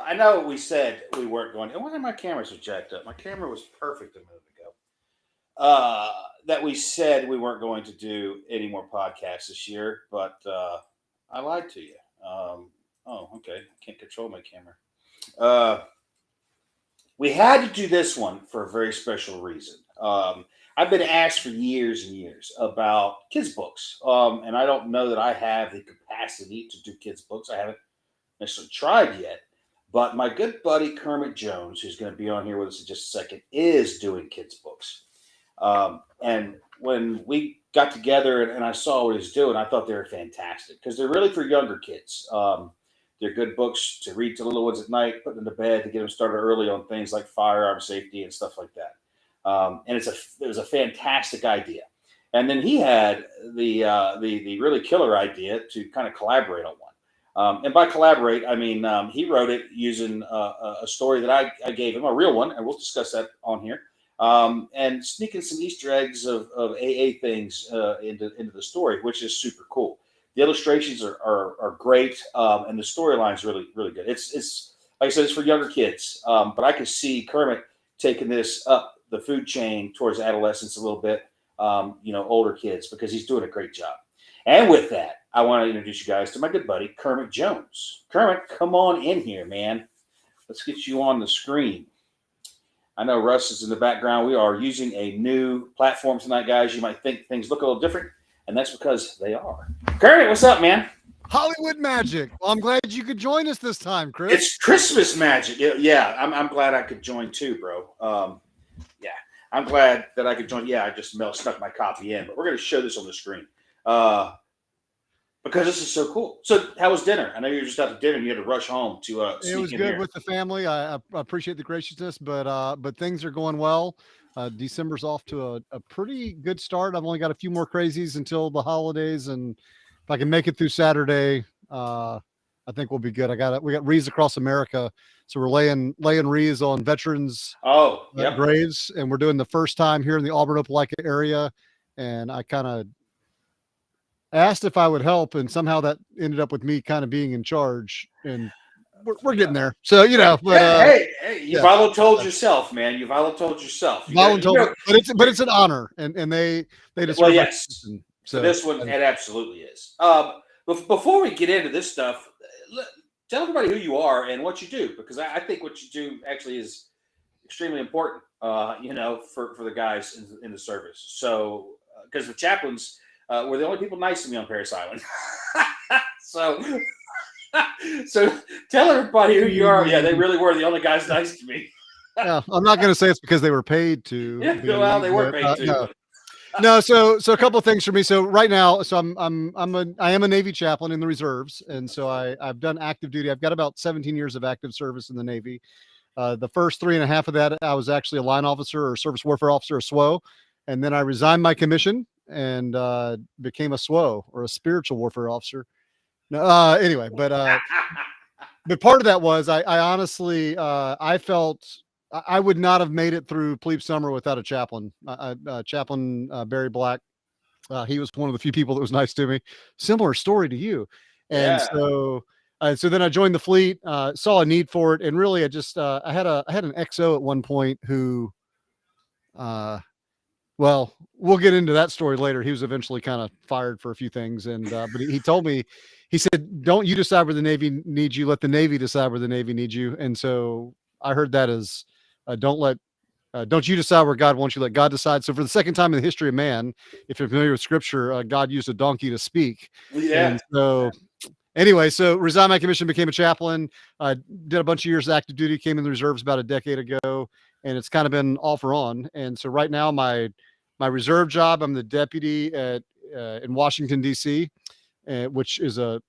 I know we said we weren't going. And why are my cameras are jacked up? My camera was perfect a minute ago. That we said we weren't going to do any more podcasts this year, but I lied to you. Okay. I can't control my camera. Uh, we had to do this one for a very special reason. I've been asked for years and years about kids' books, and I don't know that I have the capacity to do kids' books. I haven't necessarily tried yet, but my good buddy Kermit Jones, who's going to be on here with us in just a second, is doing kids' books. And when we got together and I saw what he's doing, I thought they were fantastic because they're really for younger kids. They're good books to read to little ones at night, put them to bed to get them started early on things like firearm safety and stuff like that. And it was a fantastic idea. And then he had the really killer idea to kind of collaborate on one. And by collaborate, I mean he wrote it using a story that I gave him, a real one, and we'll discuss that on here. And sneaking some Easter eggs of AA things into the story, which is super cool. The illustrations are great, and the storyline is really really good. It's like I said, it's for younger kids, but I could see Kermit taking this up the food chain towards adolescence a little bit, older kids, because he's doing a great job. And with that, I want to introduce you guys to my good buddy Kermit Jones. Kermit, come on in here, man. Let's get you on the screen. I know Russ is in the background. We are using a new platform tonight, guys. You might think things look a little different, and that's because they are. Kermit, what's up, man? Hollywood magic. Well, I'm glad you could join us this time, Chris. It's Christmas magic. Yeah, I'm glad I could join too, bro. Yeah, I'm glad that I could join. Yeah, I just stuck my copy in, but we're going to show this on the screen because this is so cool. So, how was dinner? I know you were just out to dinner and you had to rush home to. It was good with the family. I appreciate the graciousness, but things are going well. December's off to a pretty good start. I've only got a few more crazies until the holidays, and if I can make it through Saturday, I think we'll be good. We got wreaths across America, so we're laying wreaths on veterans' graves, and we're doing the first time here in the Auburn Opelika area. And I kind of asked if I would help, and somehow that ended up with me kind of being in charge. And we're getting there. So, but hey, you voluntold yourself, man. You voluntold yourself. But it's an honor, and they just yes. So this one, it absolutely is. Before we get into this stuff, tell everybody who you are and what you do, because I think what you do actually is extremely important. For the guys in the service. So, because the chaplains were the only people nice to me on Parris Island. So tell everybody who you are. Yeah, they really were the only guys nice to me. Yeah, I'm not going to say it's because they were paid to. Yeah, well, they were paid to. No, so a couple of things for me. So right now, I am a Navy chaplain in the reserves, and so I've done active duty. I've got about 17 years of active service in the Navy. The first 3.5 of that, I was actually a line officer or service warfare officer, a SWO, and then I resigned my commission and became a SWO, or a spiritual warfare officer. No, anyway, but part of that was I honestly I felt I would not have made it through plebe summer without a chaplain. Chaplain Barry Black, he was one of the few people that was nice to me. Similar story to you, and so then I joined the fleet, saw a need for it, and really I just I had an XO at one point who, well, we'll get into that story later. He was eventually kind of fired for a few things, and but he told me, he said, "Don't you decide where the Navy needs you. Let the Navy decide where the Navy needs you." And so I heard that as don't you decide where God wants you, let God decide. So for the second time in the history of man, if you're familiar with scripture, God used a donkey to speak. Yeah. And so anyway, so resigned my commission, became a chaplain, did a bunch of years of active duty, came in the reserves about a decade ago, and it's kind of been off or on. And so right now my reserve job, I'm the deputy in Washington, D.C., which is a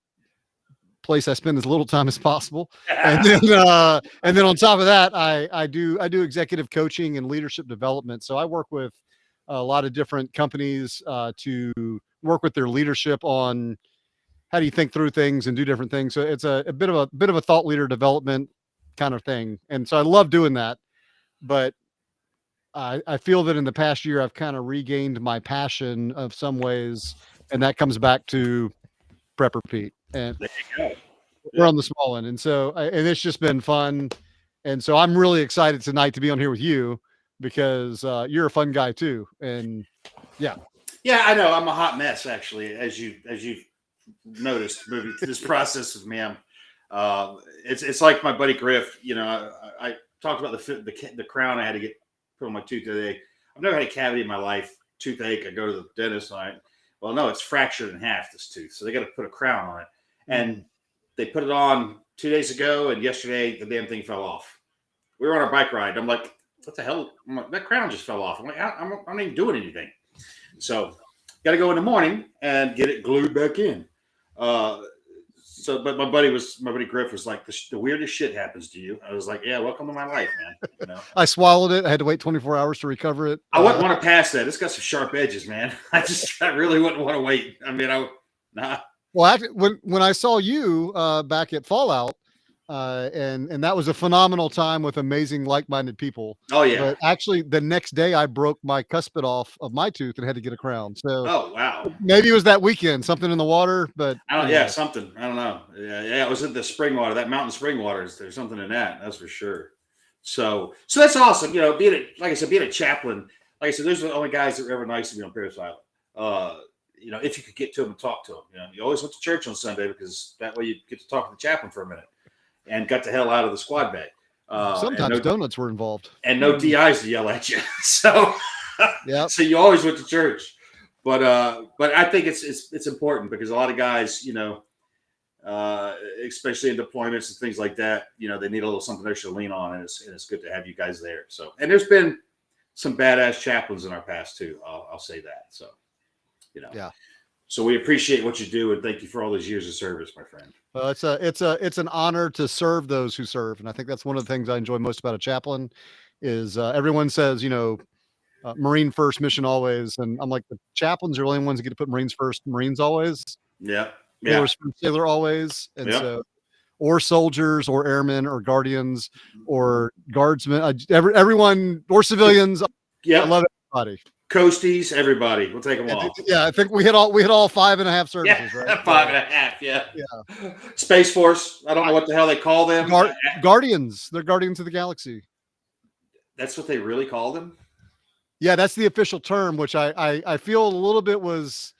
place I spend as little time as possible. And then on top of that, I do executive coaching and leadership development. So I work with a lot of different companies to work with their leadership on how do you think through things and do different things. So it's a bit of a thought leader development kind of thing. And so I love doing that, but I feel that in the past year, I've kind of regained my passion of some ways, and that comes back to Prepper Pete. And there you go. we're on the small one. And so, and it's just been fun. And so I'm really excited tonight to be on here with you because you're a fun guy too. And yeah. Yeah, I know. I'm a hot mess, actually, as you've noticed moving through this process with me. It's like my buddy Griff. You know, I talked about the crown I had to get put on my tooth today. I've never had a cavity in my life, toothache. I go to the dentist, and well, no, it's fractured in half, this tooth, so they got to put a crown on it. And they put it on 2 days ago, and yesterday the damn thing fell off. We were on our bike ride. I'm like, what the hell? I'm like, that crown just fell off. I'm like, I'm not even doing anything. So got to go in the morning and get it glued back in. But my buddy Griff was like, the weirdest shit happens to you. I was like, yeah, welcome to my life, man. You know, I swallowed it. I had to wait 24 hours to recover it. I wouldn't want to pass that. It's got some sharp edges, man. I really wouldn't want to wait. I mean, nah. Well, actually, when I saw you back at Fallout, and that was a phenomenal time with amazing like-minded people. Oh yeah. But actually, the next day I broke my cuspid off of my tooth and had to get a crown. So oh wow. Maybe it was that weekend, something in the water, but yeah, something. I don't know. Yeah, it was in the spring water, that mountain spring waters. There's something in that, that's for sure. So that's awesome. You know, being a chaplain, like I said, those are the only guys that were ever nice to me on Paris Island. You know, if you could get to them and talk to them. You know, you always went to church on Sunday because that way you get to talk to the chaplain for a minute. And got the hell out of the squad bay. Sometimes donuts were involved, and no DIs to yell at you. So, yeah. So you always went to church, but I think it's important because a lot of guys, you know, especially in deployments and things like that, you know, they need a little something extra to lean on, and it's good to have you guys there. So, and there's been some badass chaplains in our past too. I'll say that. So, you know, yeah. So we appreciate what you do, and thank you for all those years of service, my friend. Well, it's an honor to serve those who serve, and I think that's one of the things I enjoy most about a chaplain. Is everyone says, you know, Marine first, mission always, and I'm like, the chaplains are the only ones that get to put Marines first, Marines always. Yeah, Sailors first, sailor always, and so, or soldiers, or airmen, or guardians, or guardsmen, everyone, or civilians. Yeah, I love everybody. Coasties, everybody. We'll take them all. Yeah, I think we hit all 5.5 services, right? 5.5, yeah. Space Force. I don't know what the hell they call them. Guardians. They're Guardians of the Galaxy. That's what they really call them? Yeah, that's the official term, which I feel a little bit was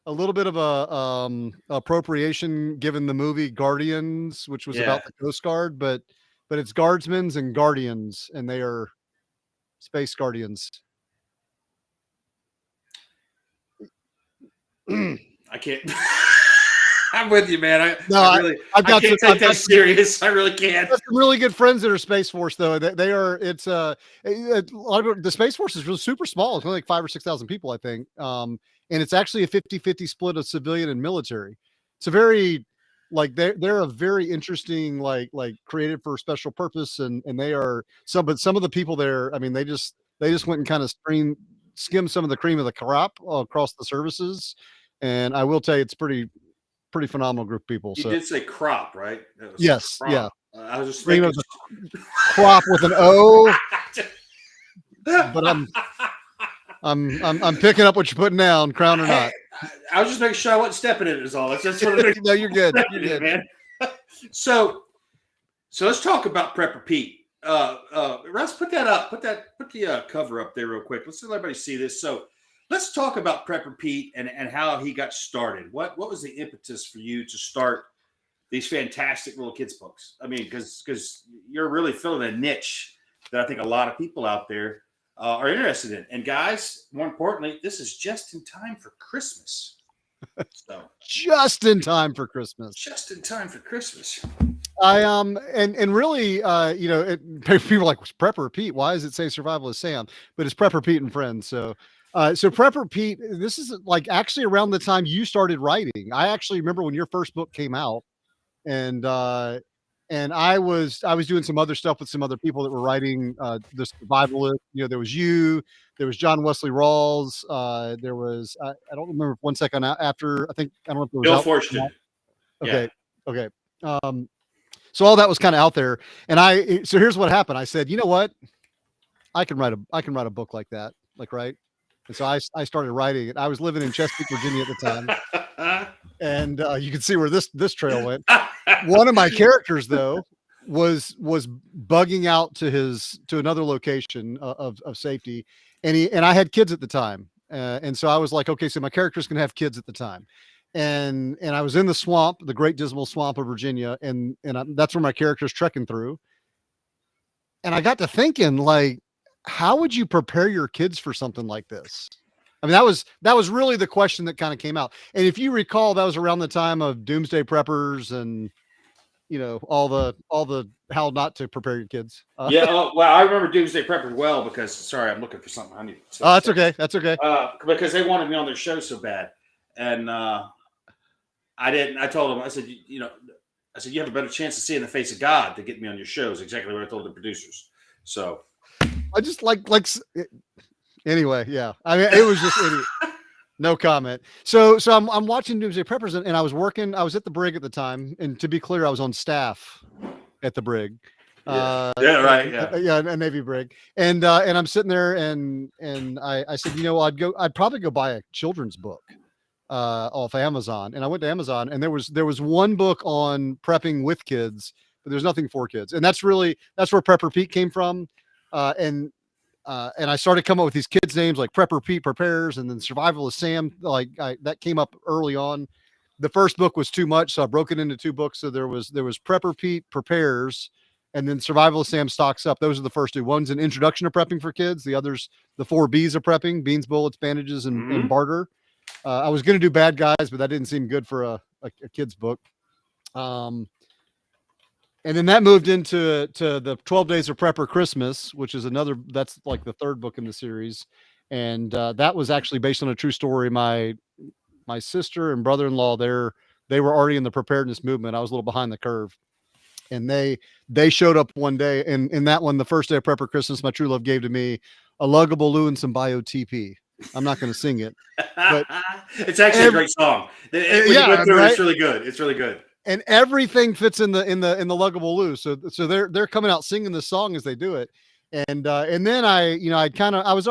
a little bit of a appropriation given the movie Guardians, which was about the Coast Guard, but it's guardsmen and guardians, and they are space guardians. I can't. I'm with you, man. I can't take that serious. I really can't. Some really good friends that are Space Force, though. They are. It's a lot of the Space Force is really super small. It's only like 5,000 or 6,000 people, I think. And it's actually a 50-50 split of civilian and military. It's a very they're a very interesting like created for special purpose, and they are but some of the people there. I mean, they just went and kind of skimmed some of the cream of the crop across the services. And I will tell you, it's pretty phenomenal group of people. You did say crop, right? Yes. Crop. Yeah. I was just thinking crop with an O. But I'm picking up what you're putting down, crown or not. I was just making sure I wasn't stepping in it. Is all. That's what it is. No, you're good. You're good, man. So let's talk about Prepper Pete. Russ, put that up. Put the cover up there real quick. Let's let everybody see this. So let's talk about Prepper Pete and how he got started. What was the impetus for you to start these fantastic little kids books? I mean, because you're really filling a niche that I think a lot of people out there are interested in. And guys, more importantly, this is just in time for Christmas. So just in time for Christmas. Just in time for Christmas. I and really you know, people are like, Prepper Pete, why does it say Survivalist Sam? But it's Prepper Pete and Friends. So Prepper Pete, this is like actually around the time you started writing. I actually remember when your first book came out, and I was doing some other stuff with some other people that were writing the Survivalist. You know, there was you, there was John Wesley Rawls, there was I don't remember, one second after, I don't know if it was Bill Forstner. Okay. Yeah. Okay. So all that was kind of out there, and so here's what happened. I said, you know what, I can write a book like that, right? And so I started writing it. I was living in Chesapeake, Virginia at the time, and you can see where this trail went. One of my characters though was bugging out to another location of safety, and I had kids at the time, and so I was like, okay, so my character's gonna have kids at the time, and I was in the swamp, the Great Dismal Swamp of Virginia, and that's where my character's trekking through, and I got to thinking, like, how would you prepare your kids for something like this? I mean, that was really the question that kind of came out. And if you recall, that was around the time of Doomsday Preppers and all the how not to prepare your kids. Yeah. Well, I remember Doomsday Prepper well because sorry, I'm looking for something I need to. That's okay. That's okay. Because they wanted me on their show so bad, and I didn't. I told them. I said, I said you have a better chance of seeing the face of God to get me on your show. Is exactly what I told the producers. So I just anyway. Yeah. I mean, it was just no comment. So I'm watching Doomsday Preppers, and I was working. I was at the brig at the time, and to be clear, I was on staff at the brig. Right. Yeah, a Navy brig, and I'm sitting there, and I said, I'd probably go buy a children's book off Amazon, and I went to Amazon, and there was one book on prepping with kids, but there's nothing for kids, and that's where Prepper Pete came from, and I started coming up with these kids' names like Prepper Pete Prepares, and then Survivalist Sam. That came up early on. The first book was too much, so I broke it into two books. So there was Prepper Pete Prepares, and then Survivalist Sam Stocks Up. Those are the first two. One's an introduction to prepping for kids. The other's the 4 B's of prepping: beans, bullets, bandages, and barter. I was going to do bad guys, but that didn't seem good for a kid's book. And then that moved into the 12 Days of Prepper Christmas, which is that's like the third book in the series. And that was actually based on a true story. My sister and brother-in-law, they were already in the preparedness movement. I was a little behind the curve. And they showed up one day. And in that one, the first day of Prepper Christmas, my true love gave to me a luggable loo and some bio TP. I'm not going to sing it, but it's actually a great song. When you go through it, it's really good. It's really good. And everything fits in the luggable loo. So they're coming out singing the song as they do it. And then I've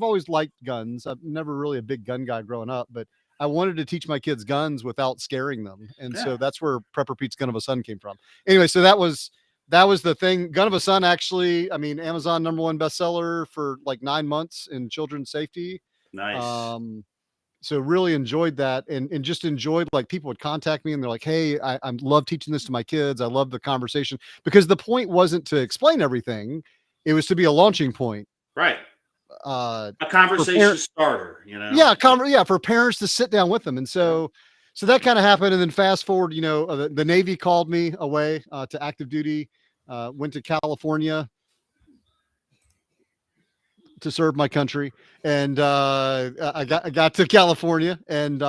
always liked guns. I'm never really a big gun guy growing up, but I wanted to teach my kids guns without scaring them. And so that's where Prepper Pete's Gun of a Son came from. Anyway, so that was the thing. Gun of a Son, actually, I mean, Amazon #1 bestseller for like 9 months in children's safety. Nice. So really enjoyed that, and just enjoyed, like, people would contact me and they're like, hey, I love teaching this to my kids. I love the conversation, because the point wasn't to explain everything. It was to be a launching point. Right. A conversation starter, Yeah. For parents to sit down with them. And so that kind of happened. And then fast forward, the Navy called me away to active duty, went to California to serve my country, and I got to California and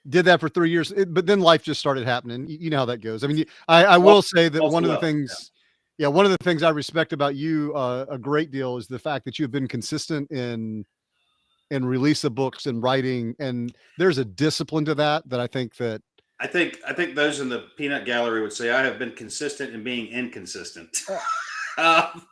did that for 3 years. But then life just started happening. You know how that goes. I mean, I will say that one of the things I respect about you a great deal is the fact that you've been consistent in release of books and writing, and there's a discipline to that I think those in the peanut gallery would say I have been consistent in being inconsistent. I'm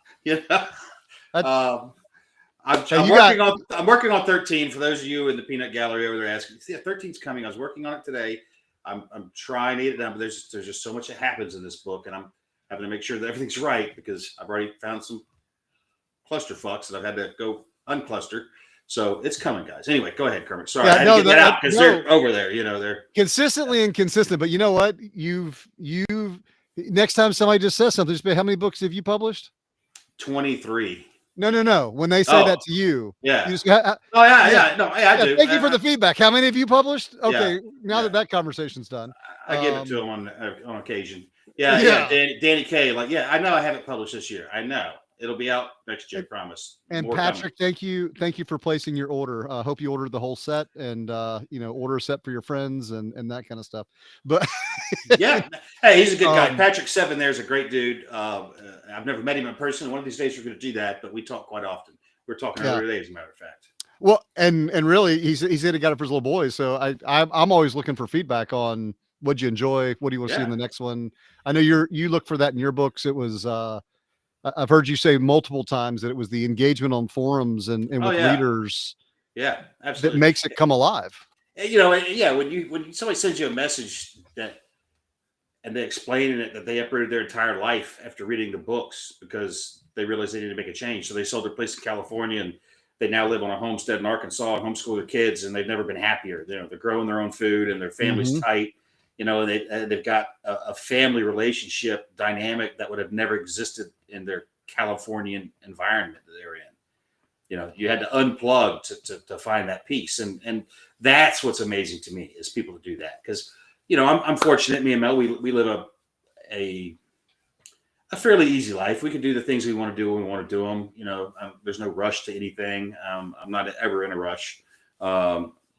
working on 13. For those of you in the peanut gallery over there asking, yeah, 13's coming. I was working on it today. I'm trying to get it done, but there's just so much that happens in this book, and I'm having to make sure that everything's right, because I've already found some clusterfucks that I've had to go uncluster. So it's coming, guys. Anyway, go ahead, Kermit. Sorry, I had to get that out because they're over there. They're consistently inconsistent. But you know what? You've next time somebody just says something, just be, how many books have you published? 23. No. When they say that to you, yeah. You just, I do. Thank you for the feedback. How many have you published? Okay, now that conversation's done, I give it to them on occasion. Yeah. Danny K. I know I haven't published this year. I know it'll be out next year. I promise. And more Patrick, thank you for placing your order. Hope you ordered the whole set, and order a set for your friends and that kind of stuff. But yeah, hey, he's a good guy. Patrick Seven there is a great dude. I've never met him in person. One of these days we're going to do that, but we talk quite often. We're talking every day, as a matter of fact. Well, and really, he said he got it for his little boys. So I'm always looking for feedback on what'd you enjoy, what do you want to see in the next one. I know you look for that in your books. It was I've heard you say multiple times that it was the engagement on forums and with leaders. Yeah, absolutely. That makes it come alive. yeah, when somebody sends you a message and they explain in it that they uprooted their entire life after reading the books because they realized they needed to make a change. So they sold their place in California and they now live on a homestead in Arkansas and homeschool their kids, and they've never been happier. They're growing their own food and their family's Mm-hmm. tight, and they've got a family relationship dynamic that would have never existed in their Californian environment that they were in. You had to unplug to find that peace. And that's what's amazing to me is people to do that. Because, I'm fortunate, me and Mel, we live a fairly easy life. We can do the things we want to do when we want to do them. There's no rush to anything. I'm not ever in a rush.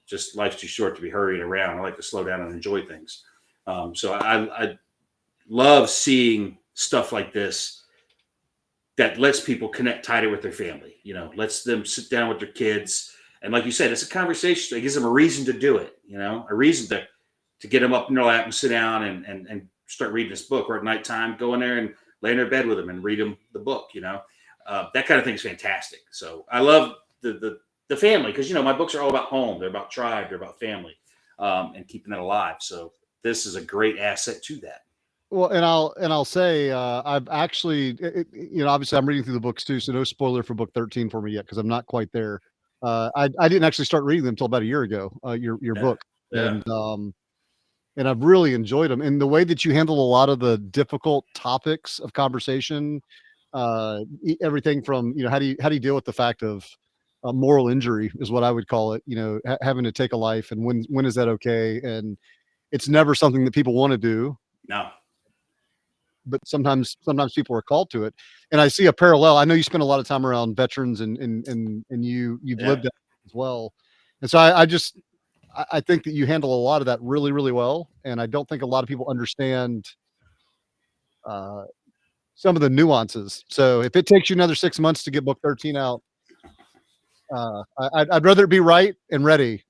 Just life's too short to be hurrying around. I like to slow down and enjoy things. So I love seeing stuff like this that lets people connect tighter with their family, lets them sit down with their kids. And like you said, it's a conversation that gives them a reason to do it, a reason to get them up in their lap and sit down and start reading this book, or at nighttime, go in there and lay in their bed with them and read them the book, that kind of thing is fantastic. So I love the family because, my books are all about home. They're about tribe. They're about family, and keeping that alive. So this is a great asset to that. Well, and I'll say I've actually, obviously I'm reading through the books too, so no spoiler for book 13 for me yet because I'm not quite there. I didn't actually start reading them until about a year ago. Your book, Yeah. and I've really enjoyed them. And the way that you handle a lot of the difficult topics of conversation, everything from how do you deal with the fact of moral injury is what I would call it. Having to take a life, and when is that okay? And it's never something that people want to do. No. But sometimes people are called to it. And I see a parallel. I know you spend a lot of time around veterans and you've lived that as well. And so I think that you handle a lot of that really, really well. And I don't think a lot of people understand some of the nuances. So if it takes you another 6 months to get book 13 out, I'd rather it be right and ready.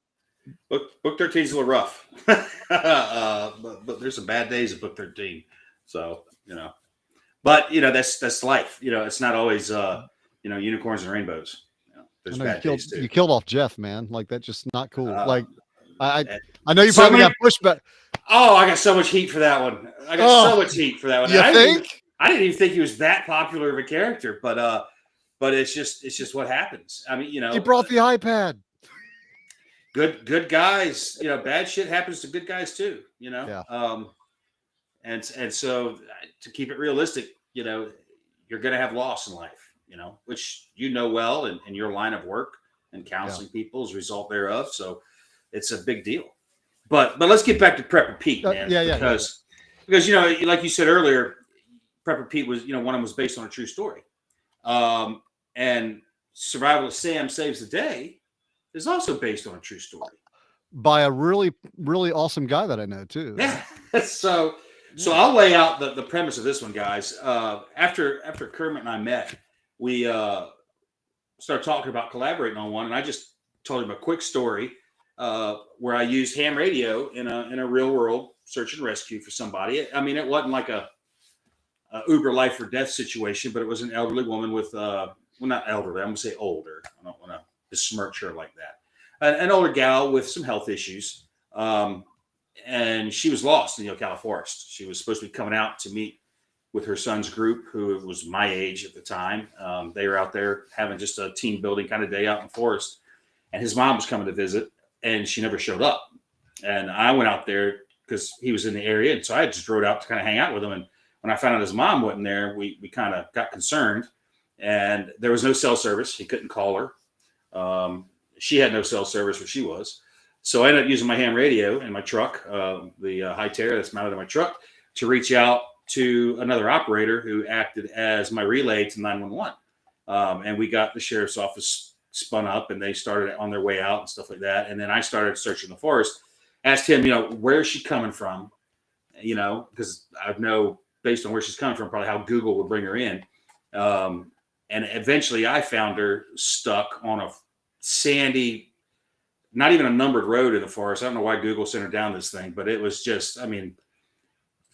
Book 13 is a little rough, but there's some bad days of book 13. So, but that's life. It's not always unicorns and rainbows. There's bad days too. You killed off Jeff, man. Like that's just not cool. Like I know you so probably got pushback. Oh, I got so much heat for that one. I got so much heat for that one. You think? I didn't even think he was that popular of a character, but it's just what happens. I mean, He brought the iPad. Good guys, bad shit happens to good guys too, Yeah. And so to keep it realistic, you're going to have loss in life, which well in your line of work and counseling people as a result thereof. So it's a big deal. But let's get back to Prepper Pete, man. Because like you said earlier, Prepper Pete was, one of them was based on a true story. And Survivalist Sam Saves the Day is also based on a true story. By a really, really awesome guy that I know too. Yeah. So I'll lay out the premise of this one, guys. After Kermit and I met, we started talking about collaborating on one, and I just told him a quick story where I used ham radio in a real world search and rescue for somebody. I mean, it wasn't like a Uber life or death situation, but it was an elderly woman with not elderly, I'm gonna say older. I don't want to besmirch her like that. An older gal with some health issues. And she was lost in the Ocala forest. She was supposed to be coming out to meet with her son's group, who was my age at the time. They were out there having just a team building kind of day out in the forest. And his mom was coming to visit, and she never showed up. And I went out there because he was in the area. And so I just rode out to kind of hang out with him. And when I found out his mom wasn't there, we kind of got concerned. And there was no cell service. He couldn't call her. She had no cell service where she was. So I ended up using my ham radio in my truck, the high terror that's mounted in my truck, to reach out to another operator who acted as my relay to 911. And we got the sheriff's office spun up, and they started on their way out and stuff like that. And then I started searching the forest, asked him, where is she coming from? Because I know based on where she's coming from, probably how Google would bring her in. And eventually I found her stuck on a sandy, not even a numbered road in the forest. I don't know why Google sent her down this thing, but it was just,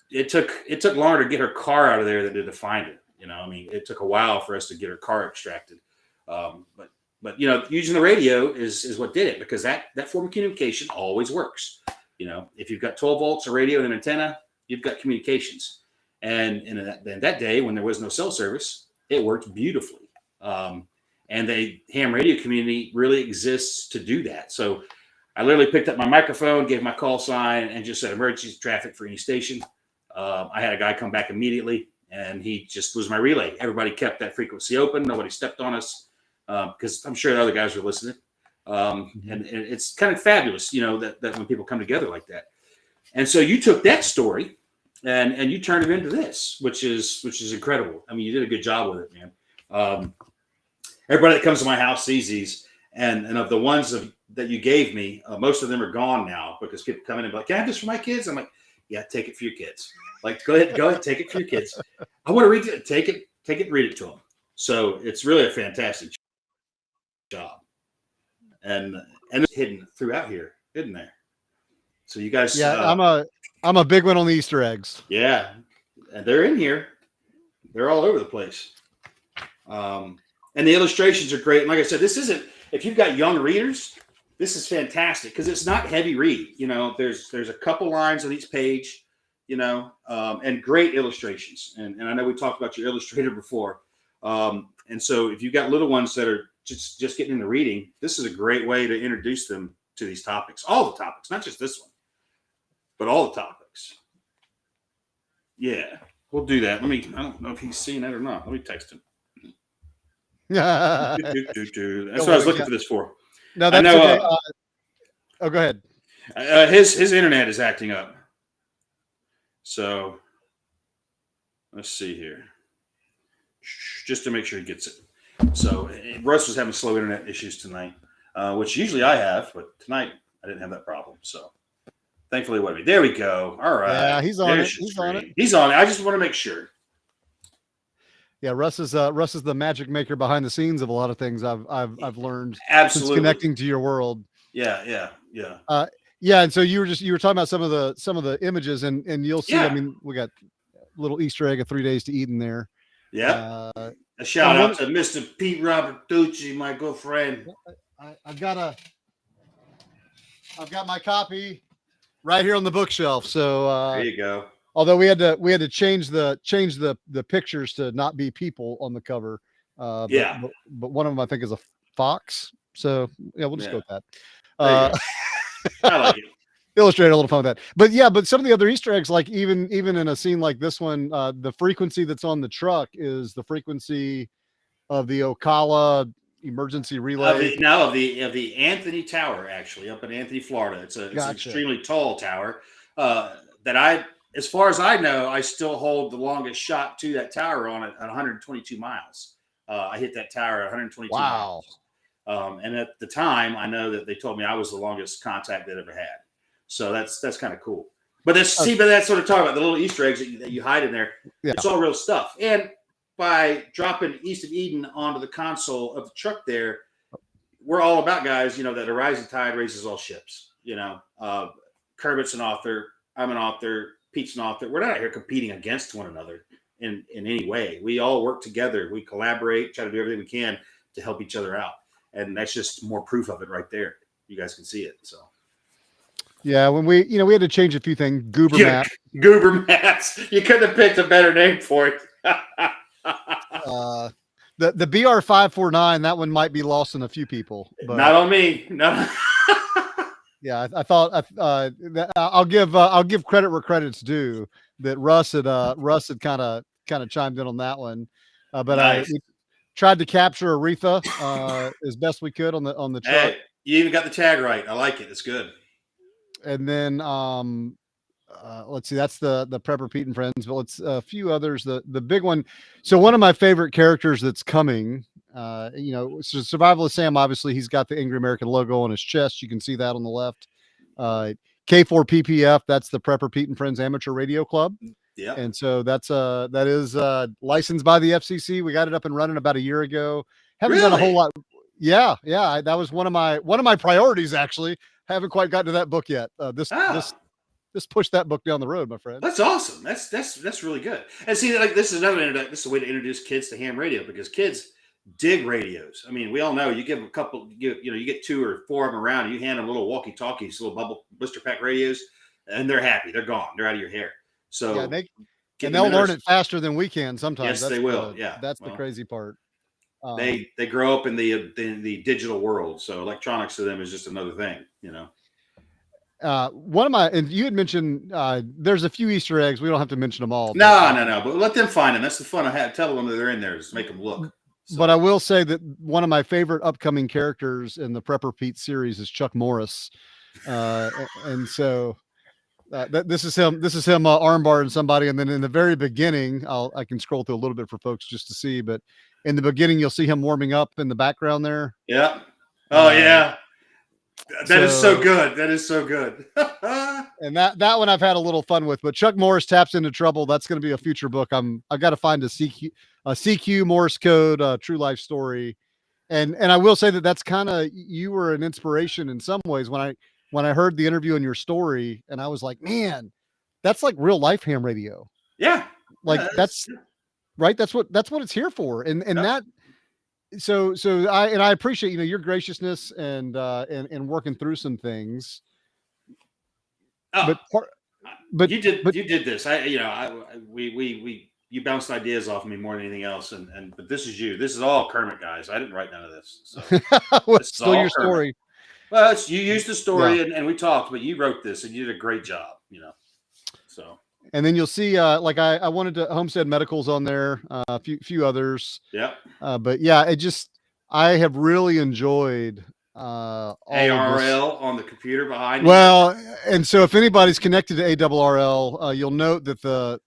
it took longer to get her car out of there than to find it. It took a while for us to get her car extracted. But But using the radio is what did it, because that form of communication always works. If you've got 12 volts, a radio, and an antenna, you've got communications. And in that day, when there was no cell service, it worked beautifully. And the ham radio community really exists to do that. So I literally picked up my microphone, gave my call sign, and just said emergency traffic for any station. I had a guy come back immediately, and he just was my relay. Everybody kept that frequency open. Nobody stepped on us, because I'm sure the other guys were listening. And it's kind of fabulous, that when people come together like that. And so you took that story and you turned it into this, which is incredible. I mean, you did a good job with it, man. Everybody that comes to my house sees these, and of the ones that you gave me, most of them are gone now, because people come in and be like, "Can I have this for my kids?" I'm like, "Yeah, take it for your kids. Like, go ahead, take it for your kids. I want to read it. Take it, read it to them." So it's really a fantastic job. And it's hidden throughout here, isn't there? So you guys, I'm a big one on the Easter eggs. Yeah, and they're in here. They're all over the place. And the illustrations are great. And like I said, this isn't, if you've got young readers, this is fantastic, because it's not heavy read. There's a couple lines on each page, and great illustrations. And I know we talked about your illustrator before. And so if you've got little ones that are just getting into reading, this is a great way to introduce them to these topics, all the topics, not just this one, but all the topics. Yeah, we'll do that. I don't know if he's seen that or not. Let me text him. That's what I was looking for this for. No, that's okay. Go ahead. His internet is acting up. So let's see here. Just to make sure he gets it. So Russ was having slow internet issues tonight, which usually I have, but tonight I didn't have that problem. So thankfully, there we go. All right. Yeah, he's on it. He's on it. He's on it. I just want to make sure. Yeah, Russ is the magic maker behind the scenes of a lot of things I've learned. Absolutely. Since connecting to your world. Yeah. Yeah, and so you were talking about some of the images, and you'll see. Yeah. I mean, we got a little Easter egg of 3 days to Eden there. Yeah. A shout out to Mr. Pete Robertucci, my good friend. I've got my copy right here on the bookshelf. So there you go. Although we had to change the pictures to not be people on the cover. But one of them I think is a fox. So yeah, we'll just go with that. I like it. Illustrate a little fun with that. But some of the other Easter eggs, like even in a scene like this one, the frequency that's on the truck is the frequency of the Ocala emergency relay. Of the Anthony Tower, actually, up in Anthony, Florida. It's an extremely tall tower that as far as I know, I still hold the longest shot to that tower on it at 122 miles. I hit that tower at 122 miles. And at the time, I know that they told me I was the longest contact they'd ever had. So that's kind of cool. But that's sort of talking about the little Easter eggs that you hide in there. Yeah. It's all real stuff. And by dropping East of Eden onto the console of the truck there, we're all about, guys, that a rising tide raises all ships. Kermit's an author. I'm an author. Pete's an author. We're not out here competing against one another in any way. We all work together. We collaborate, try to do everything we can to help each other out. And that's just more proof of it right there. You guys can see it. So. Yeah, when we had to change a few things. Goober Map. Goober Maps. You couldn't have picked a better name for it. The BR549, that one might be lost in a few people. But not on me. No. Yeah, I thought I'll give credit where credit's due. That Russ had kind of chimed in on that one, but nice. we tried to capture Aretha as best we could on the truck. Hey, you even got the tag right. I like it. It's good. And then let's see, that's the Prepper Pete and Friends. But it's a few others. The big one. So one of my favorite characters that's coming. So Survivalist Sam, obviously he's got the Angery American logo on his chest. You can see that on the left. K4PPF, that's the Prepper Pete and Friends Amateur Radio Club. Yeah. And so that is licensed by the FCC. We got it up and running about a year ago. Haven't done a whole lot. Yeah. That was one of my priorities, actually. Haven't quite gotten to that book yet. This pushed that book down the road, my friend. That's awesome. That's really good. And see, like, this is a way to introduce kids to ham radio, because kids, dig radios. I mean, we all know you give a couple, you get 2 or 4 of them around, and you hand them little walkie-talkies, little bubble blister pack radios, and they're happy. They're gone. They're out of your hair. Yeah, So and getting them they'll learn interested. it faster than we can sometimes. Yes, they will. Yeah. That's the Well, crazy part. they grow up in the digital world, so electronics to them is just another thing. One of my, and you had mentioned there's a few Easter eggs. We don't have to mention them all. No. But let them find them. That's the fun of telling them that they're in there, is make them look. So. But I will say that one of my favorite upcoming characters in the Prepper Pete series is Chuck Morris, and so this is him. This is him armbarring somebody, and then in the very beginning, I can scroll through a little bit for folks just to see. But in the beginning, you'll see him warming up in the background there. Yeah. Oh yeah. That is so good. That is so good. And that one I've had a little fun with. But Chuck Morris taps into trouble. That's going to be a future book. I've got to find a CQ Morse code true life story. And I will say that's kind of, you were an inspiration in some ways when I heard the interview in your story, and I was like, man, that's like real life ham radio. Yeah. Like that's right. That's what it's here for. And that. So I appreciate, your graciousness and working through some things. Oh, but you did this. You bounced ideas off me more than anything else. But this is you. This is all Kermit, guys. I didn't write none of this. So this is still your Kermit story. Well, you used the story and we talked, but you wrote this and you did a great job, so. And then you'll see, I wanted to Homestead Medical's on there, a few others. Yeah. But yeah, I have really enjoyed all ARRL on the computer behind. Well, and so if anybody's connected to ARRL, you'll note that the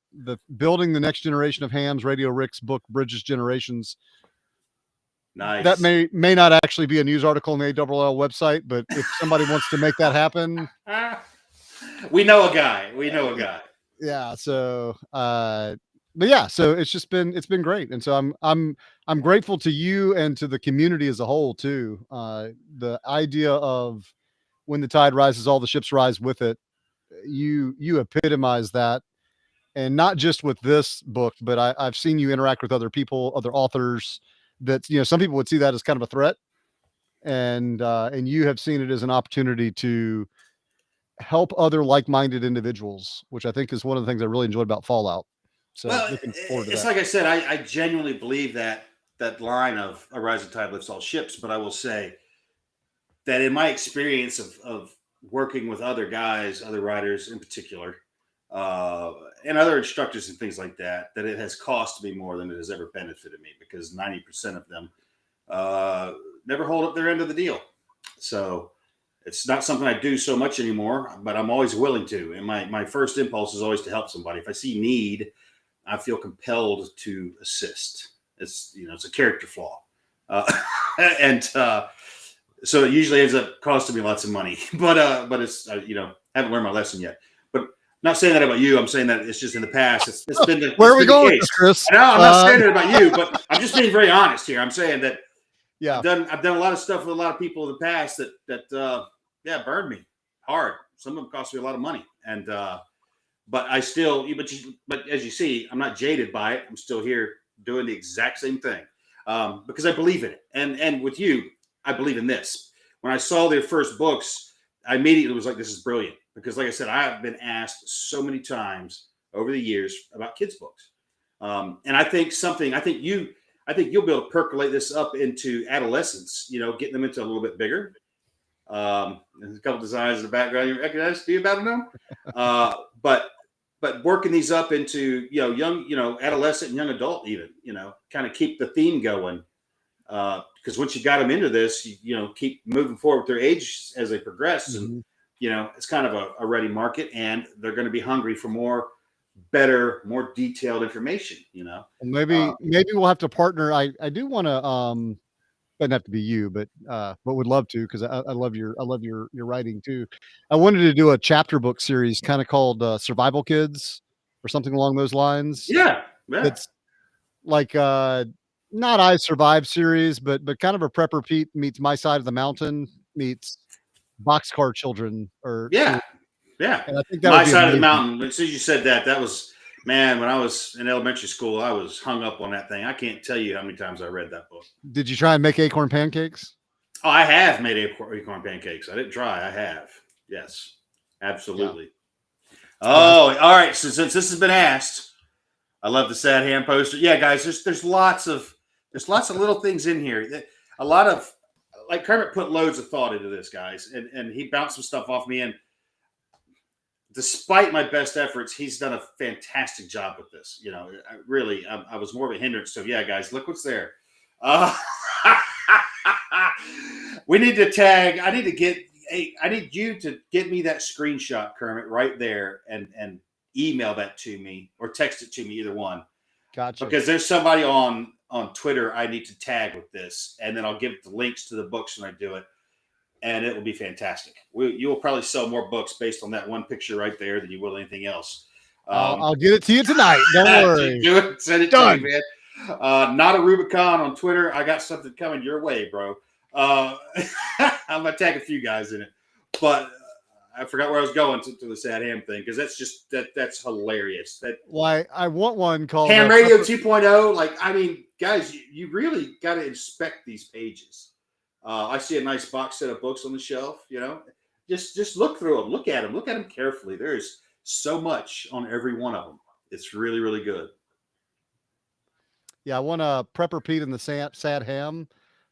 Building the Next Generation of Hams, Radio Rick's book Bridges Generations. Nice. That may not actually be a news article on the ARRL website, but if somebody wants to make that happen, we know a guy. Yeah. So, but yeah, so it's been great. And so I'm grateful to you and to the community as a whole too. The idea of when the tide rises, all the ships rise with it. You epitomize that, and not just with this book, but I've seen you interact with other people, other authors that, some people would see that as kind of a threat. And you have seen it as an opportunity to help other like-minded individuals, which I think is one of the things I really enjoyed about Fallout. So looking forward to it's that. like I said, I genuinely believe that line of a rising tide lifts all ships. But I will say that in my experience of working with other guys, other writers in particular, and other instructors and things like that it has cost me more than it has ever benefited me, because 90% of them never hold up their end of the deal. So it's not something I do so much anymore, but I'm always willing to. And my first impulse is always to help somebody. If I see need, I feel compelled to assist. It's a character flaw, so it usually ends up costing me lots of money. But it's haven't learned my lesson yet. But not saying that about you. I'm saying that it's just in the past. It's been where are we going with this, Chris? I know I'm not saying that about you, but I'm just being very honest here. I'm saying that yeah, I've done a lot of stuff with a lot of people in the past that burned me hard. Some of them cost me a lot of money, and but I still, but as you see, I'm not jaded by it. I'm still here doing the exact same thing because I believe in it. And with you, I believe in this. When I saw their first books, I immediately was like, "This is brilliant." Because, like I said, I have been asked so many times over the years about kids' books, and I think you'll be able to percolate this up into adolescents. Getting them into a little bit bigger. There's a couple designs in the background you recognize. Do you about to know? But working these up into young adolescent and young adult, even kind of keep the theme going, because once you got them into this, you keep moving forward with their age as they progress, and it's kind of a ready market, and they're going to be hungry for better, more detailed information. Maybe we'll have to partner. I do want to doesn't have to be you, but would love to, because I love your writing too. I wanted to do a chapter book series kind of called Survival Kids or something along those lines. Yeah. It's like not I Survive series, but kind of a Prepper Pete meets My Side of the Mountain meets Boxcar Children, or yeah. And I think that My Side of the Mountain. As soon as you said that was Man, when I was in elementary school, I was hung up on that thing. I can't tell you how many times I read that book. Did you try and make acorn pancakes? Oh, I have made acorn pancakes. I didn't try. I have. Yes, Yeah. absolutely. Yeah. Oh, all right. So since this has been asked, I love the sad hand poster. Yeah, guys, there's lots of little things in here. A lot of like Kermit put loads of thought into this, guys, and he bounced some stuff off me. And despite my best efforts, he's done a fantastic job with this. You know, I was more of a hindrance. So yeah, guys, look what's there. Uh, we need to tag. I need you to get me that screenshot, Kermit, right there, and email that to me or text it to me, either one. Gotcha. Because there's somebody on Twitter I need to tag with this, and then I'll give the links to the books when I do it, and it will be fantastic. You will probably sell more books based on that one picture right there than you will anything else. I'll get it to you tonight. Don't worry. Do it. Send it Done. to me, man. Not a Rubicon on Twitter. I got something coming your way, bro. I'm gonna tag a few guys in it, but I forgot where I was going to the sad ham thing, because that's just that's hilarious. That Why I want one called Ham Radio 2.0. Like, I mean, guys, you really got to inspect these pages. I see a nice box set of books on the shelf. You know, just look through them, look at them carefully. There's so much on every one of them. It's really, really good. Yeah, I want a Prepper Pete and the Sad Ham.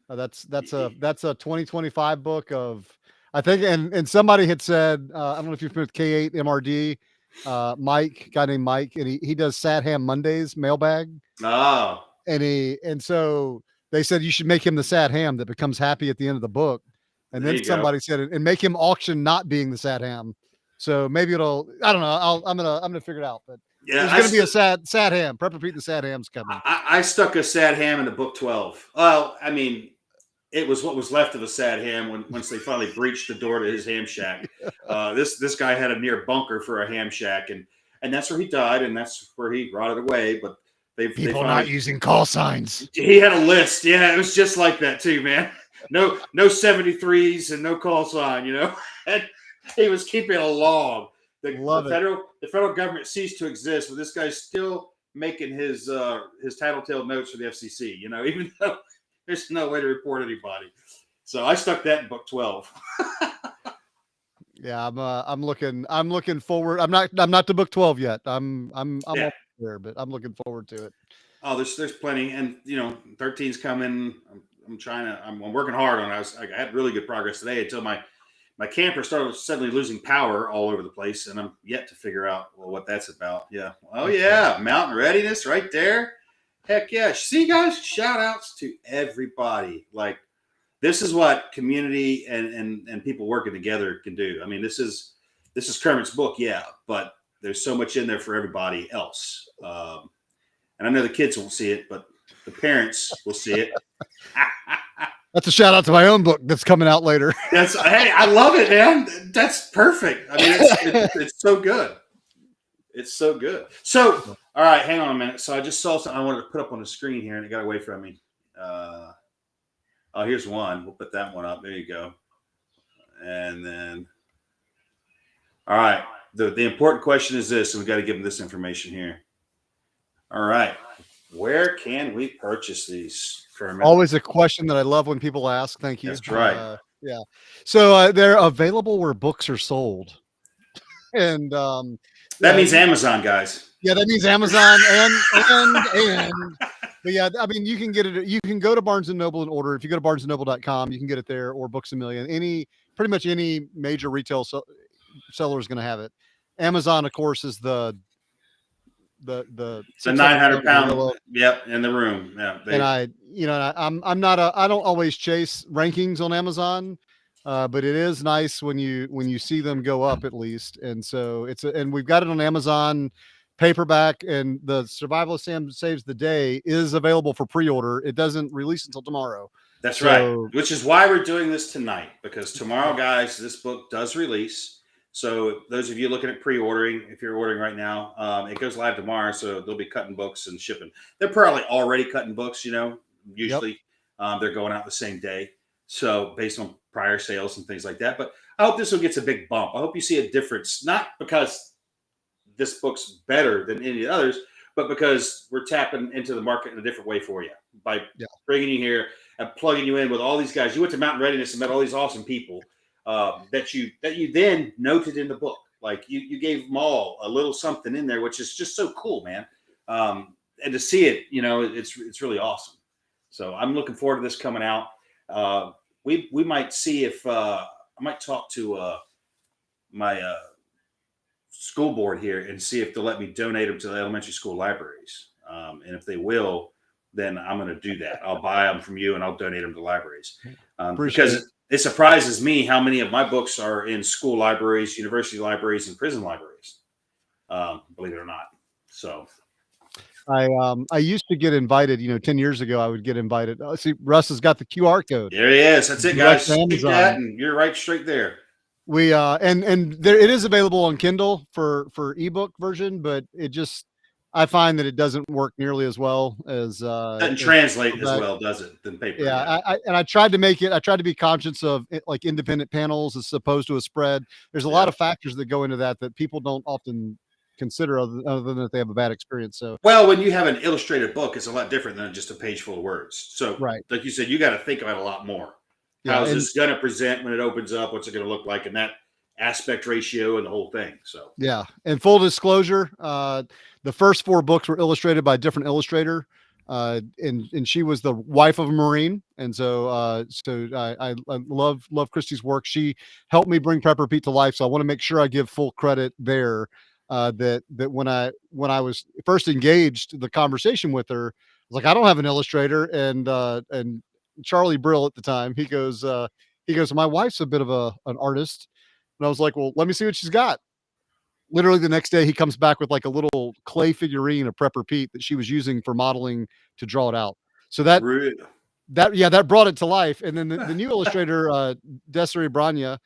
That's a 2025 book of, I think, and somebody had said, I don't know if you're familiar with K8 MRD, Mike, guy named Mike, and he does Sad Ham Mondays mailbag. Oh, and so they said you should make him the sad ham that becomes happy at the end of the book. And then somebody said it, and make him auction not being the sad ham. So maybe it'll, I don't know. I'm gonna figure it out, but yeah, there's gonna be a sad ham. Prepper Pete and the Sad Ham's coming. I stuck a sad ham into book 12. Well, I mean, it was what was left of a sad ham once they finally breached the door to his ham shack. This guy had a near bunker for a ham shack, and that's where he died, and that's where he rotted away. But they finally, not using call signs. He had a list. Yeah, it was just like that too, man. No 73s and no call sign. You know, and he was keeping a log. The federal government ceased to exist, but this guy's still making his tattletale notes for the FCC. You know, even though there's no way to report anybody. So I stuck that in book 12. Yeah, I'm looking forward. I'm not to book 12 yet. I'm Yeah. there, but I'm looking forward to it. Oh, there's plenty, and 13's coming. I'm working hard on it. I had really good progress today until my camper started suddenly losing power all over the place, and I'm yet to figure out what that's about. Yeah. Oh yeah, mountain readiness right there. Heck yeah. See, guys, shout outs to everybody. Like, this is what community and people working together can do. I mean, this is Kermit's book, yeah, but there's so much in there for everybody else. And I know the kids won't see it, but the parents will see it. That's a shout out to my own book that's coming out later. Hey, I love it, man. That's perfect. I mean, it's so good. It's so good. So, all right, hang on a minute. So I just saw something I wanted to put up on the screen here, and it got away from me. Here's one. We'll put that one up. There you go. And then, all right. The important question is this, and we've got to give them this information here. All right. Where can we purchase these, Kermit? Always a question that I love when people ask. Thank you. That's right. Yeah. So they're available where books are sold. And that means Amazon, guys. Yeah, that means Amazon and but yeah, I mean, you can get it. You can go to Barnes and Noble and order. If you go to barnesandnoble.com, you can get it there, or Books A Million. Pretty much any major retail seller is going to have it. Amazon, of course, is the 900 pound. Yep, in the room. Yeah, and I don't always chase rankings on Amazon, but it is nice when you see them go up at least. And so and we've got it on Amazon paperback, and the Survivalist Sam Saves the Day is available for pre-order. It doesn't release until tomorrow. That's right. Which is why we're doing this tonight, because tomorrow, guys, this book does release. So those of you looking at pre-ordering, if you're ordering right now, it goes live tomorrow. So they'll be cutting books and shipping. They're probably already cutting books, usually they're going out the same day. So based on prior sales and things like that. But I hope this one gets a big bump. I hope you see a difference, not because this book's better than any of the others, but because we're tapping into the market in a different way for you by bringing you here and plugging you in with all these guys. You went to Mountain Readiness and met all these awesome people that you then noted in the book. Like you gave them all a little something in there, which is just so cool, man. And to see it, it's really awesome. So I'm looking forward to this coming out. We might see if I might talk to my school board here and see if they'll let me donate them to the elementary school libraries. And if they will, then I'm going to do that. I'll buy them from you and I'll donate them to libraries. Because it surprises me how many of my books are in school libraries, university libraries, and prison libraries. Believe it or not. So I used to get invited, 10 years ago, I would get invited. Oh, see, Russ has got the QR code. There he is. That's it, guys. Shoot that and you're right straight there. We and there it is available on Kindle for ebook version, but I find that it doesn't work nearly as well as doesn't translate as well, does it, than paper? Yeah, I tried to be conscious of it, like independent panels as opposed to a spread. There's a lot of factors that go into that people don't often consider other than that they have a bad experience. So when you have an illustrated book, it's a lot different than just a page full of words. So like you said, you got to think about it a lot more. How is this going to present when it opens up? What's it going to look like? And that aspect ratio and the whole thing. So yeah. And full disclosure, the first 4 books were illustrated by a different illustrator. And she was the wife of a Marine. And so I love Christy's work. She helped me bring Prepper Pete to life. So I want to make sure I give full credit there. That when I was first engaged the conversation with her, I was like, I don't have an illustrator. And Charlie Brill at the time, he goes, my wife's a bit of an artist. And I was like, well, let me see what she's got. Literally the next day he comes back with like a little clay figurine of Prepper Pete that she was using for modeling to draw it out. So that brought it to life. And then the new illustrator, Desiree Branya,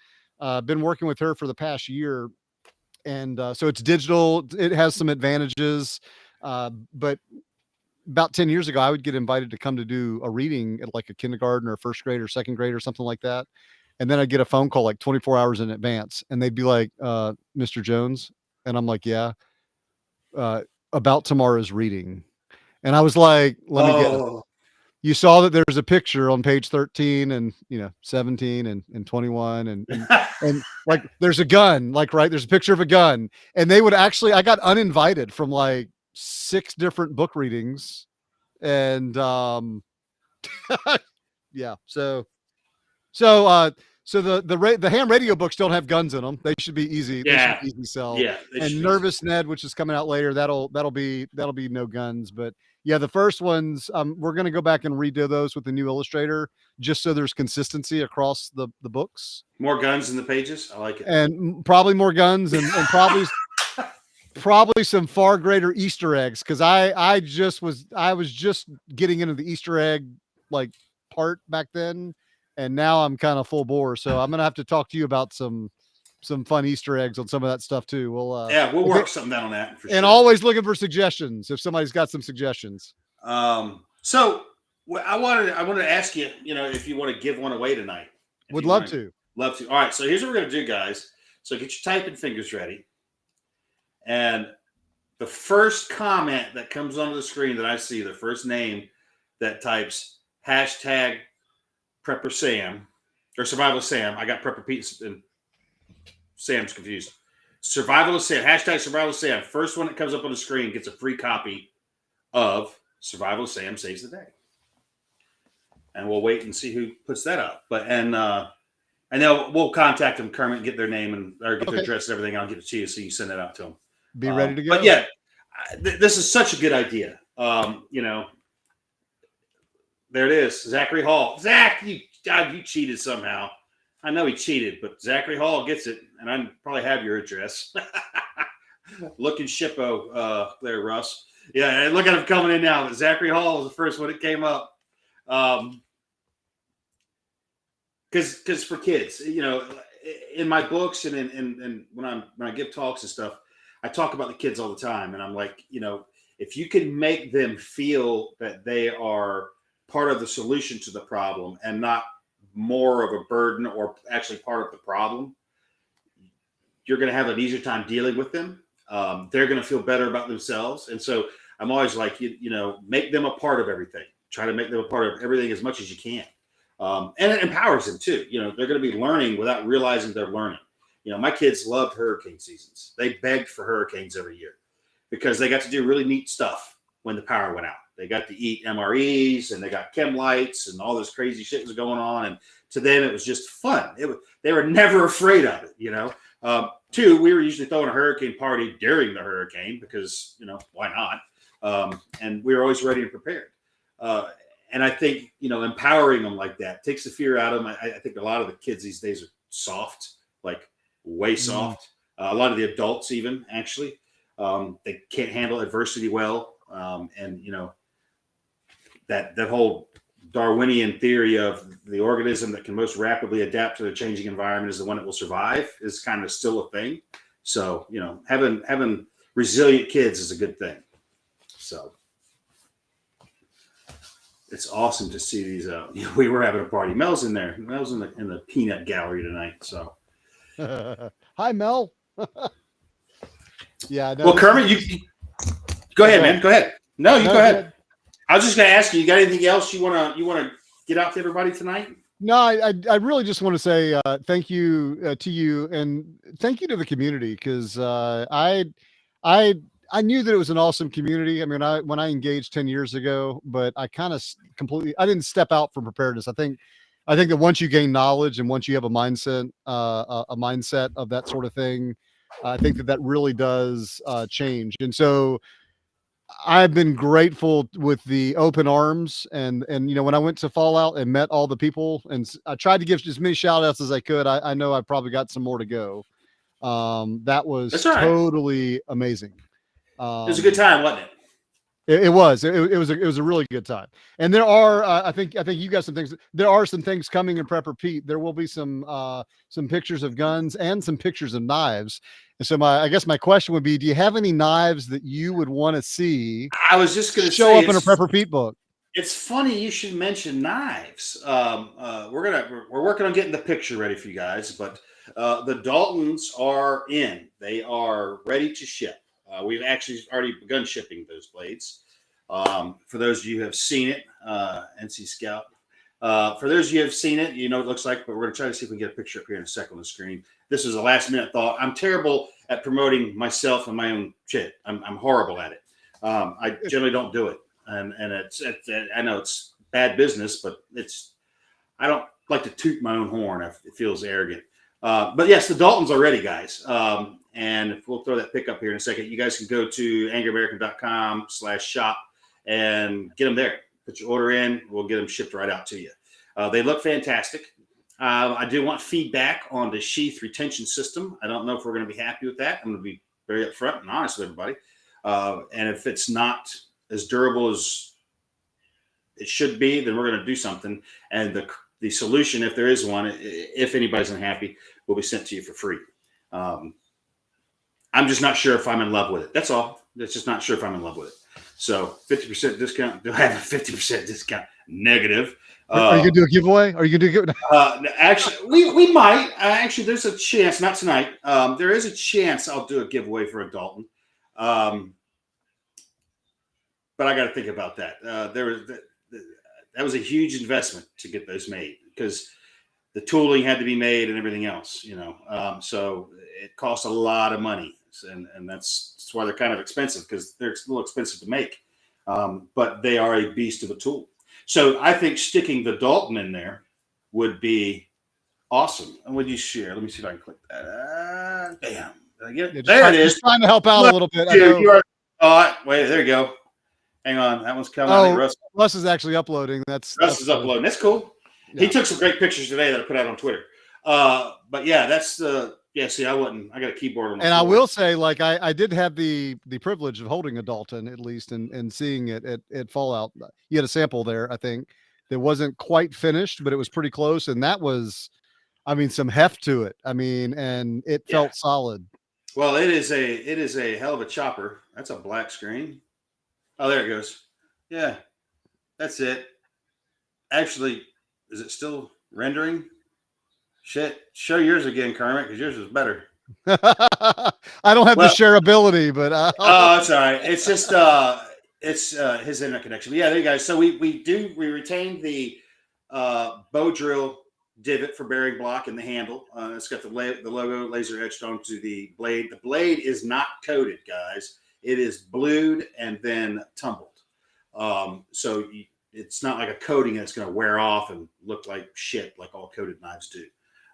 been working with her for the past year. And so it's digital. It has some advantages. But about 10 years ago, I would get invited to come to do a reading at like a kindergarten or first grade or second grade or something like that. And then I'd get a phone call like 24 hours in advance. And they'd be like, Mr. Jones. And I'm like, yeah, about tomorrow's reading. And I was like, let me guess. You saw that there's a picture on page 13 and 17 and 21 and like there's a gun, like, right. There's a picture of a gun. And they would I got uninvited from like 6 different book readings. And yeah. So the ham radio books don't have guns in them. They should be easy. They should be easy sell. Yeah. And Nervous Ned, which is coming out later, that'll be no guns. But yeah, the first ones, we're going to go back and redo those with the new illustrator, just so there's consistency across the books. More guns in the pages. I like it. And probably more guns and probably some far greater Easter eggs. Cause I was just getting into the Easter egg, like part back then. And now I'm kind of full bore. So I'm going to have to talk to you about some fun Easter eggs on some of that stuff too. We'll work something down on that. For and sure. Always looking for suggestions. If somebody's got some suggestions. So I wanted to ask you, if you want to give one away tonight. Would love to. Love to. All right. So here's what we're going to do, guys. So get your typing fingers ready. And the first comment that comes onto the screen that I see, the first name that types hashtag Prepper Sam or Survivalist Sam. I got Prepper Pete and Sam's confused. Survivalist Sam, hashtag Survivalist Sam. First one that comes up on the screen gets a free copy of Survivalist Sam Saves the Day. And we'll wait and see who puts that up. And then we'll contact them, Kermit, and get their name or get their address and everything. I'll get it to you so you send it out to them. Be ready to go. But yeah, this is such a good idea. There it is. Zachary Hall. Zach, you cheated somehow. I know he cheated, but Zachary Hall gets it, and I probably have your address. Looking shippo there, Russ. Yeah, and look at him coming in now. But Zachary Hall was the first one that came up. Because for kids, in my books and when I give talks and stuff, I talk about the kids all the time, and I'm like, if you can make them feel that they are part of the solution to the problem and not more of a burden or actually part of the problem, you're going to have an easier time dealing with them. they're going to feel better about themselves. And so I'm always like, make them a part of everything. Try to make them a part of everything as much as you can. And it empowers them too. They're going to be learning without realizing they're learning. My kids loved hurricane seasons. They begged for hurricanes every year because they got to do really neat stuff when the power went out. They got to eat MREs and they got chem lights and all this crazy shit was going on. And to them, it was just fun. They were never afraid of it, Two, we were usually throwing a hurricane party during the hurricane because, why not? And we were always ready and prepared. And I think, empowering them like that takes the fear out of them. I think a lot of the kids these days are soft, like way soft. A lot of the adults even, actually, they can't handle adversity well. And, that whole Darwinian theory of the organism that can most rapidly adapt to the changing environment is the one that will survive is kind of still a thing. So, having resilient kids is a good thing. So it's awesome to see these. We were having a party. Mel's in there. Mel's in the peanut gallery tonight. So, hi, Mel. Yeah. No, well, Kermit, you go ahead, man. Go ahead. No, go ahead. I was just going to ask you. You got anything else you want to get out to everybody tonight? No, I really just want to say thank you to you and thank you to the community because I knew that it was an awesome community. I mean, when I engaged 10 years ago, but I kind of I didn't step out from preparedness. I think that once you gain knowledge and once you have a mindset of that sort of thing, I think that really does change. And so I've been grateful with the open arms and when I went to Fallout and met all the people and I tried to give as many shout outs as I could. I know I probably got some more to go. That was totally amazing. It was a good time, wasn't it? It was a really good time. And there are, I think you got some things. There are some things coming in Prepper Pete. There will be some pictures of guns and some pictures of knives. And so I guess my question would be, do you have any knives that you would want to see? I was just going to show up in a Prepper Pete book. It's funny you should mention knives. We're working on getting the picture ready for you guys, but the Daltons are in. They are ready to ship. We've actually already begun shipping those blades. For those of you who have seen it, NC Scout. For those of you who have seen it, you know what it looks like, but we're going to try to see if we can get a picture up here in a second on the screen. This was a last minute thought. I'm terrible at promoting myself and my own shit. I'm horrible at it. I generally don't do it. And it's I know it's bad business, but I don't like to toot my own horn. It feels arrogant. But yes, the Daltons are ready, guys. And if we'll throw that pick up here in a second, you guys can go to angeryamerican.com/shop and get them there. Put your order in. We'll get them shipped right out to you. They look fantastic. I do want feedback on the sheath retention system. I don't know if we're going to be happy with that. I'm going to be very upfront and honest with everybody. And if it's not as durable as it should be, then we're going to do something. And the solution, if there is one, if anybody's unhappy, will be sent to you for free. I'm just not sure if I'm in love with it. That's all. It's just not sure if I'm in love with it. So 50% discount. Do I have a 50% discount? Negative. Are you gonna do a giveaway? Are you gonna do it? Actually, we might. Actually, there's a chance. Not tonight. There is a chance I'll do a giveaway for a Dalton. But I got to think about that. That was a huge investment to get those made because the tooling had to be made and everything else. So it costs a lot of money, and that's why they're kind of expensive because they're a little expensive to make. But they are a beast of a tool. So I think sticking the Dalton in there would be awesome. And would you share? Let me see if I can click that. Bam. Did I get it? There it is. Just trying to help out a little bit. Dude, wait, there you go. Hang on. That one's coming. Oh, Russ is actually uploading. Russ is uploading. That's cool. Yeah. He took some great pictures today that I put out on Twitter. But yeah, that's the see, I got a keyboard on the floor. I will say, like, I did have the privilege of holding a Dalton at least and seeing it at Fallout. You had a sample there, I think. That wasn't quite finished, but it was pretty close. And that was, I mean, some heft to it. I mean, and it felt solid. Well, it is a hell of a chopper. That's a black screen. Oh, there it goes. Yeah, that's it. Actually, is it still rendering? Shit, show yours again, Kermit, because yours is better. I don't have the Well, shareability, but oh, it's all right. It's just it's his internet connection. But yeah, there you go. So we retain the bow drill divot for bearing block in the handle. It's got the logo laser etched onto the blade. The blade is not coated, guys. It is blued and then tumbled. It's not like a coating that's going to wear off and look like shit like all coated knives do.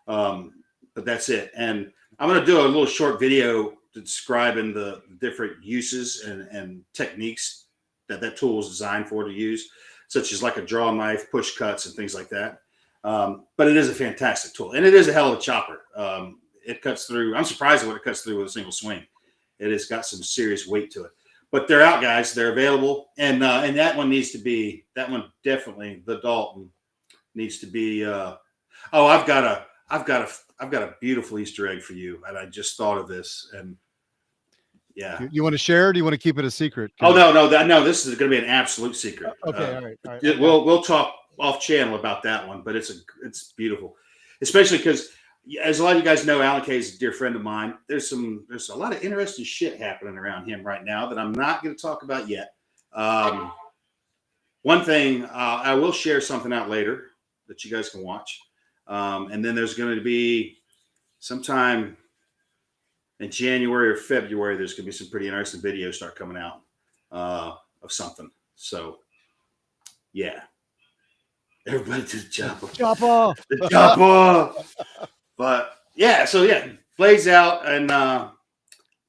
But that's it. And I'm going to do a little short video describing the different uses and techniques that tool is designed for to use, such as like a draw knife, push cuts, and things like that. But it is a fantastic tool, and it is a hell of a chopper. It cuts through. I'm surprised at what it cuts through with a single swing. It has got some serious weight to it. But they're out, guys. They're available, and that one needs to be. That one definitely. The Dalton needs to be. I've got a beautiful Easter egg for you, and I just thought of this, and yeah. you want to share? Or do you want to keep it a secret? Oh no! This is going to be an absolute secret. Okay, all right. We'll talk off channel about that one, but it's beautiful, especially because, as a lot of you guys know, Alan Kay is a dear friend of mine. There's a lot of interesting shit happening around him right now that I'm not going to talk about yet. One thing, I will share something out later that you guys can watch, and then there's going to be sometime in January or February, there's going to be some pretty interesting videos start coming out of something. So, yeah. Everybody to the chopper. Chopper. The chopper. But, yeah. So, yeah. Blades out. And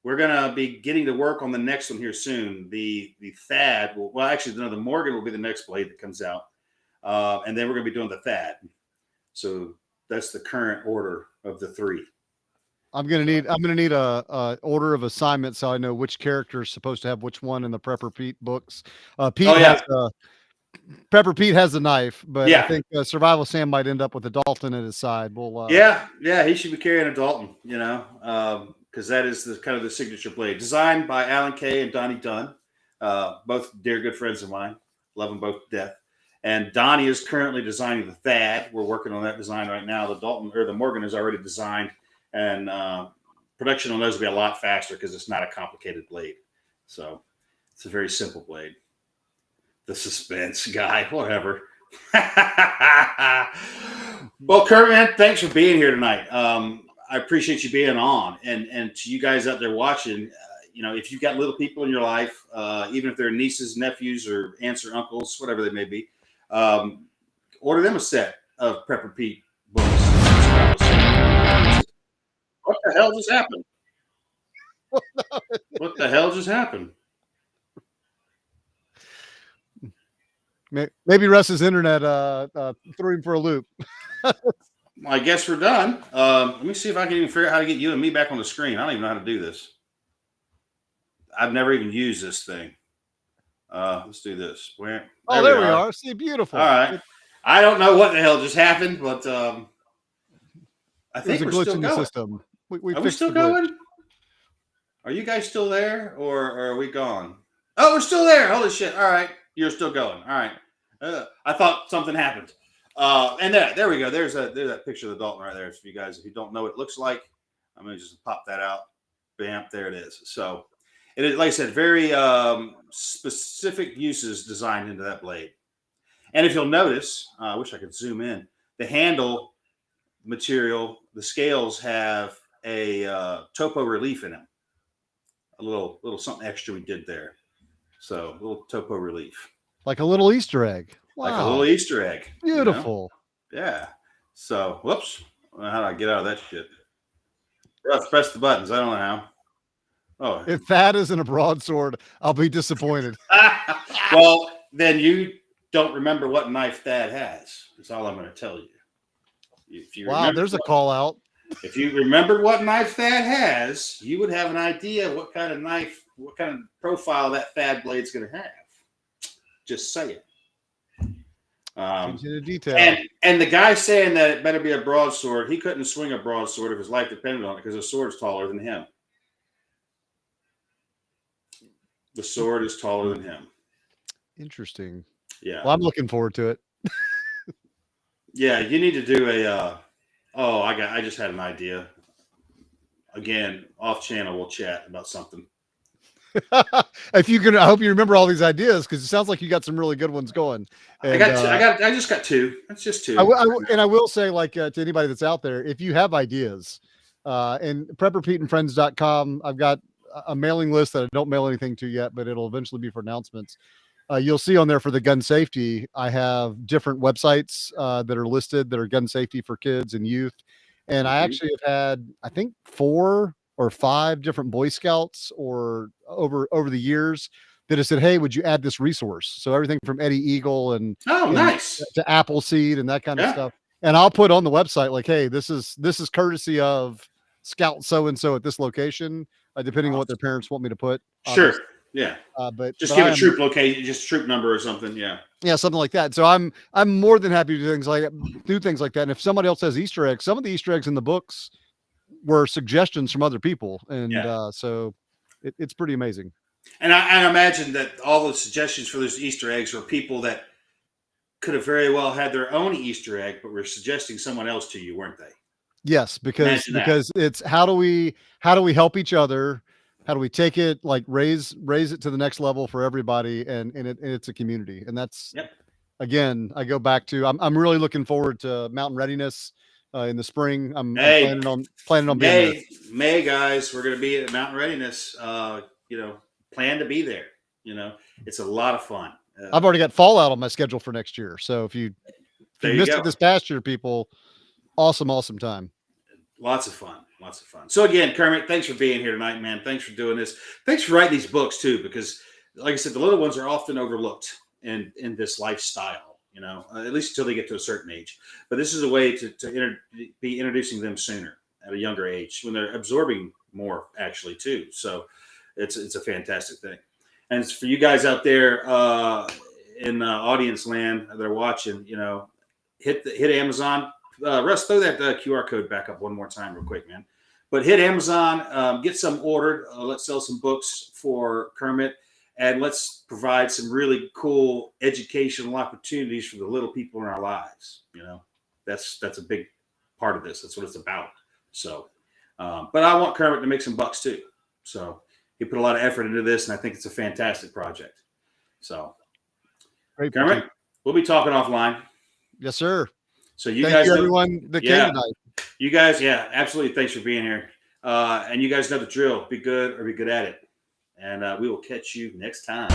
we're going to be getting to work on the next one here soon. The Thad. The Morgan will be the next blade that comes out. And then we're going to be doing the Thad. So, that's the current order of the three. I'm gonna need a order of assignment so I know which character is supposed to have which one in the Prepper Pete books. Prepper Pete has the knife, but I think Survival Sam might end up with a Dalton at his side. We'll he should be carrying a Dalton, because that is kind of the signature blade, designed by Alan Kay and Donnie Dunn, both dear good friends of mine. Love them both to death. And Donnie is currently designing the Thad. We're working on that design right now. The Dalton or the Morgan is already designed. And production on those will be a lot faster because it's not a complicated blade. So it's a very simple blade. The suspense guy, whatever. Well, Kermit, thanks for being here tonight. I appreciate you being on. And to you guys out there watching, if you've got little people in your life, even if they're nieces, nephews, or aunts or uncles, whatever they may be, order them a set of Prepper Pete books. What the hell just happened? What the hell just happened? Maybe Russ's internet threw him for a loop. I guess we're done. Let me see if I can even figure out how to get you and me back on the screen. I don't even know how to do this. I've never even used this thing. Let's do this. There we are. See, beautiful. All right. I don't know what the hell just happened, but I think we're still going. System. Are we still going? Are you guys still there, or are we gone? Oh, we're still there. Holy shit. All right. You're still going. All right. I thought something happened. And there we go. There's that picture of the Dalton right there. For you guys, if you don't know what it looks like, I'm going to just pop that out. Bam. There it is. So it is, like I said, very specific uses designed into that blade. And if you'll notice, I wish I could zoom in, the handle material, the scales have a topo relief in them. A little something extra we did there. So a little topo relief. Like a little Easter egg. Wow. Like a little Easter egg. Beautiful. Yeah. So, whoops. How do I get out of that shit? Let's press the buttons. I don't know how. Oh. If that isn't a broadsword, I'll be disappointed. Well, then you don't remember what knife Thad has. That's all I'm going to tell you. If you there's a call out. If you remembered what knife Thad has, you would have an idea what kind of knife, what kind of profile that Thad blade's going to have. Just say it. Into detail. And the guy saying that it better be a broadsword, he couldn't swing a broadsword if his life depended on it because the sword is taller than him. The sword is taller than him. Interesting. Yeah. Well, I'm looking forward to it. Yeah, you need to do a. I just had an idea. again, off channel, we'll chat about something. If you can, I hope you remember all these ideas, because it sounds like you got some really good ones going. And I just got two. That's just two. I will say, like, to anybody that's out there, if you have ideas, and prepperpeteandfriends.com, I've got a mailing list that I don't mail anything to yet, but it'll eventually be for announcements. You'll see on there for the gun safety, I have different websites that are listed that are gun safety for kids and youth. And I actually have had, I think, 4 or 5 different Boy Scouts or over the years that have said, "Hey, would you add this resource?" So everything from Eddie Eagle and nice to Appleseed and that kind of stuff. And I'll put on the website like, "Hey, this is courtesy of Scout so and so at this location," depending on what their parents want me to put. Sure. Yeah. But just give a troop location, just troop number or something. Yeah. Yeah, something like that. So I'm more than happy to do things like that. And if somebody else has Easter eggs, some of the Easter eggs in the books were suggestions from other people, and so it's pretty amazing. And I imagine that all the suggestions for those Easter eggs were people that could have very well had their own Easter egg, but were suggesting someone else to you, weren't they? Yes, because it's how do we help each other? How do we take it, like raise it to the next level for everybody, and it's a community, and that's again, I go back to I'm really looking forward to mountain readiness in the spring. I'm planning on being there. May, guys, we're going to be at mountain readiness. Plan to be there. It's a lot of fun. I've already got Fallout on my schedule for next year, so if you missed it this past year, people, awesome time. Lots of fun. So again, Kermit, thanks for being here tonight, man. Thanks for doing this. Thanks for writing these books too, because like I said, the little ones are often overlooked in this lifestyle, at least until they get to a certain age. But this is a way to be introducing them sooner at a younger age when they're absorbing more actually too. So it's a fantastic thing. And it's for you guys out there in audience land that are watching, hit Amazon. Russ, throw that QR code back up one more time real quick, man. But hit Amazon, get some ordered. Let's sell some books for Kermit, and let's provide some really cool educational opportunities for the little people in our lives. That's a big part of this. That's what it's about. So, but I want Kermit to make some bucks too. So he put a lot of effort into this, and I think it's a fantastic project. So, Great Kermit, we'll be talking offline. Yes, sir. So thank you, everyone that came tonight. You guys, absolutely. Thanks for being here. And you guys know the drill. Be good or be good at it. And we will catch you next time.